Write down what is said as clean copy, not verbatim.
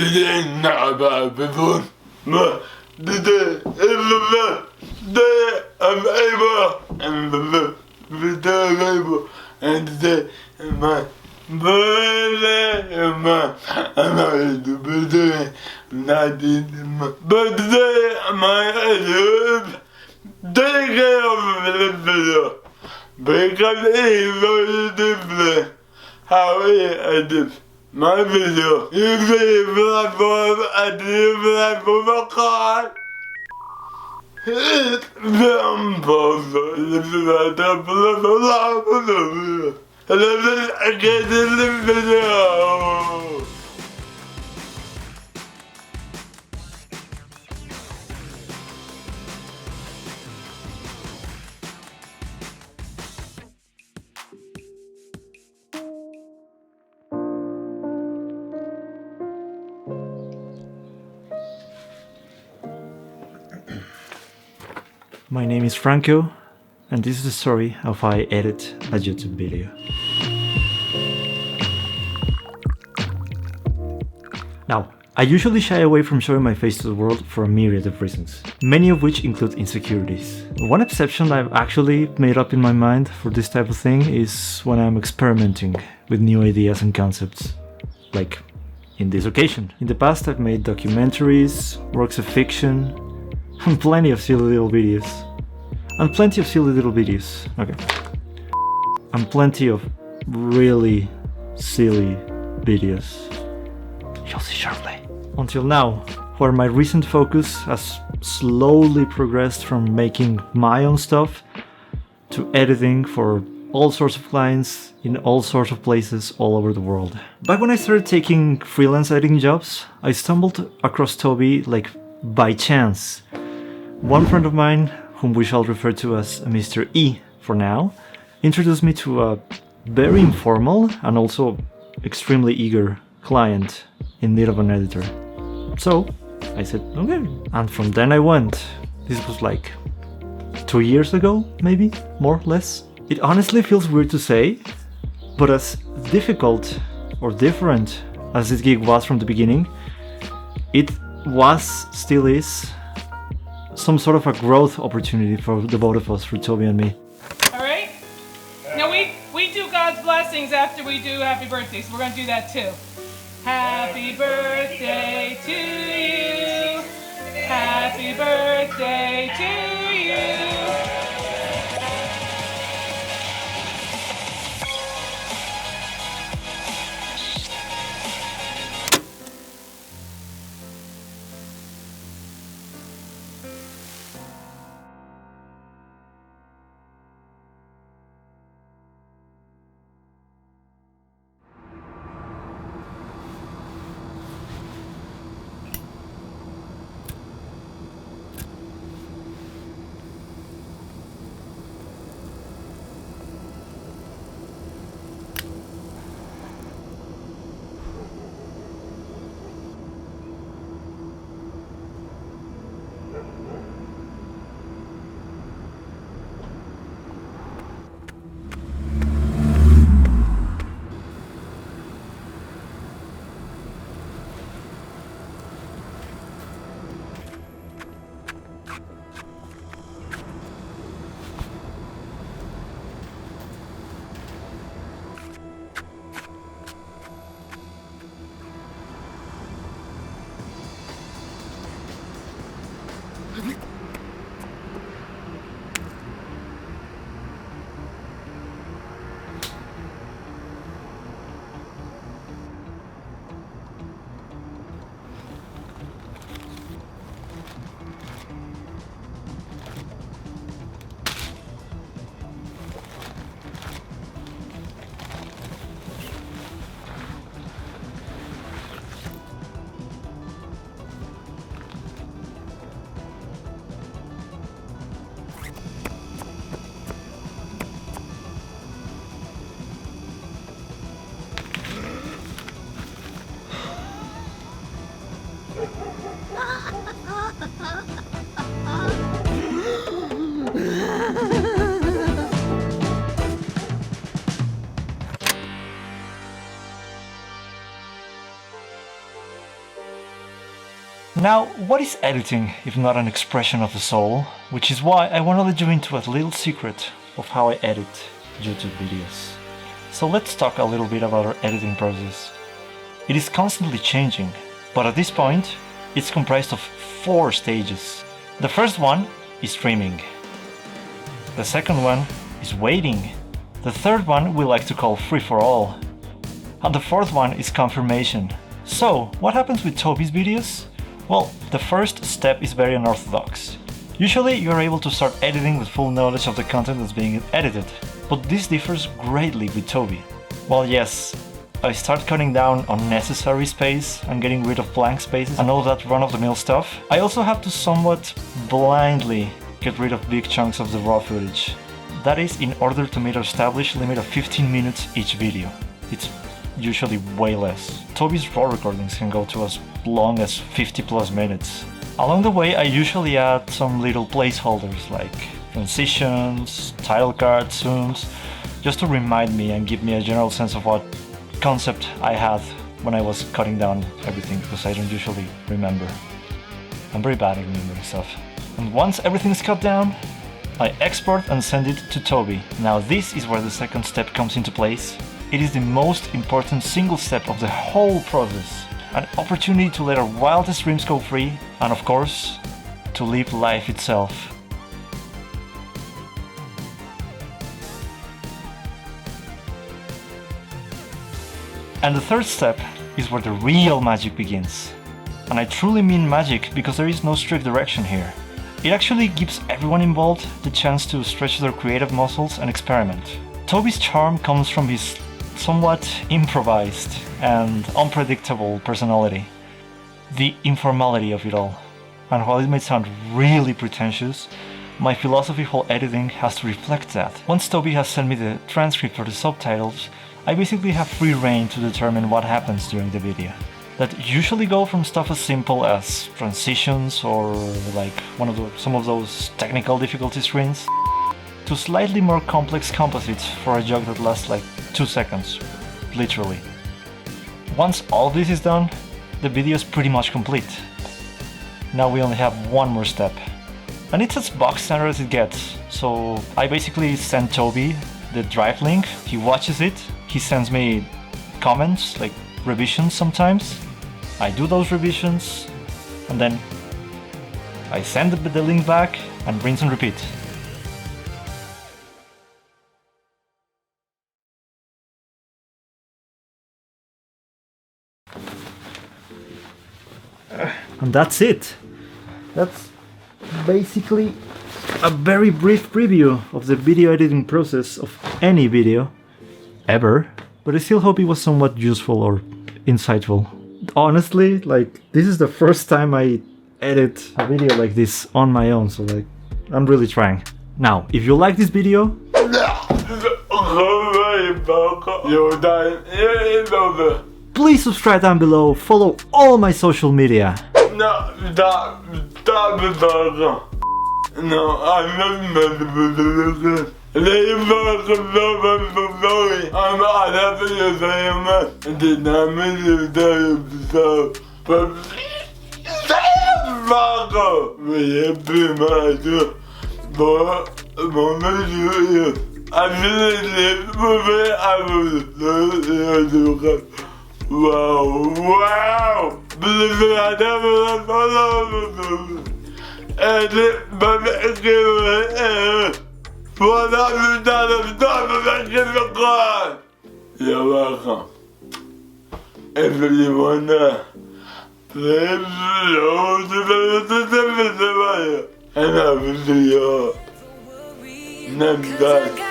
everything about before, but today I'm able, and today my birthday, I'm not to be doing nothing, but today my life, take care of the video, because it's very different how I did. My video, you see platform, I do platform a car. It's film poster, this is a video. And then I get in the video. My name is Franco, and this is the story of how I edit a YouTube video. Now, I usually shy away from showing my face to the world for a myriad of reasons, many of which include insecurities. One exception I've actually made up in my mind for this type of thing is when I'm experimenting with new ideas and concepts, like in this occasion. In the past I've made documentaries, works of fiction, and plenty of silly little videos. And plenty of really silly videos. You'll see shortly. Until now, where my recent focus has slowly progressed from making my own stuff to editing for all sorts of clients in all sorts of places all over the world. Back when I started taking freelance editing jobs, I stumbled across Toby like by chance. One friend of mine, whom we shall refer to as Mr. E for now, introduced me to a very informal and also extremely eager client in need of an editor. So I said, okay. And from then I went. This was like 2 years ago, maybe, more or less. It honestly feels weird to say, but as difficult or different as this gig was from the beginning, it was, still is, some sort of a growth opportunity for the both of us, for Toby and me. Alright? Now we do God's blessings after we do happy birthday, so we're gonna do that too. Happy birthday to you. Happy birthday to you. Now, what is editing if not an expression of the soul? Which is why I want to let you into a little secret of how I edit YouTube videos. So let's talk a little bit about our editing process. It is constantly changing, but at this point, it's comprised of 4 stages. The first one is streaming. The second one is waiting. The third one we like to call free for all. And the fourth one is confirmation. So, what happens with Toby's videos? Well, the first step is very unorthodox. Usually you are able to start editing with full knowledge of the content that's being edited, but this differs greatly with Toby. Well, yes, I start cutting down unnecessary space and getting rid of blank spaces and all that run-of-the-mill stuff. I also have to somewhat blindly get rid of big chunks of the raw footage. That is in order to meet our established limit of 15 minutes each video. It's usually way less. Toby's raw recordings can go to as long as 50+ minutes. Along the way I usually add some little placeholders like transitions, title cards, zooms, just to remind me and give me a general sense of what concept I had when I was cutting down everything, because I don't usually remember. I'm very bad at remembering stuff. And once everything's cut down, I export and send it to Toby. Now this is where the second step comes into place. It is the most important single step of the whole process. An opportunity to let our wildest dreams go free, and of course, to live life itself. And the third step is where the real magic begins. And I truly mean magic because there is no strict direction here. It actually gives everyone involved the chance to stretch their creative muscles and experiment. Toby's charm comes from his somewhat improvised and unpredictable personality. The informality of it all. And while it may sound really pretentious, my philosophy for editing has to reflect that. Once Toby has sent me the transcript or the subtitles, I basically have free rein to determine what happens during the video. That usually go from stuff as simple as transitions or like some of those technical difficulty screens, to slightly more complex composites for a joke that lasts like 2 seconds, literally. Once all this is done, the video is pretty much complete. Now we only have one more step. And it's as box standard as it gets, so I basically send Toby the drive link, he watches it, he sends me comments, like revisions sometimes. I do those revisions, and then I send the link back and rinse and repeat. And that's it. That's basically a very brief preview of the video editing process of any video ever, but I still hope it was somewhat useful or insightful. Honestly, like, this is the first time I edit a video like this on my own, so like, I'm really trying. Now, if you like this video, please subscribe down below, follow all my social media. No, I'm not wow! Believe me, I never you're welcome. Everyone, please and I will see you next time.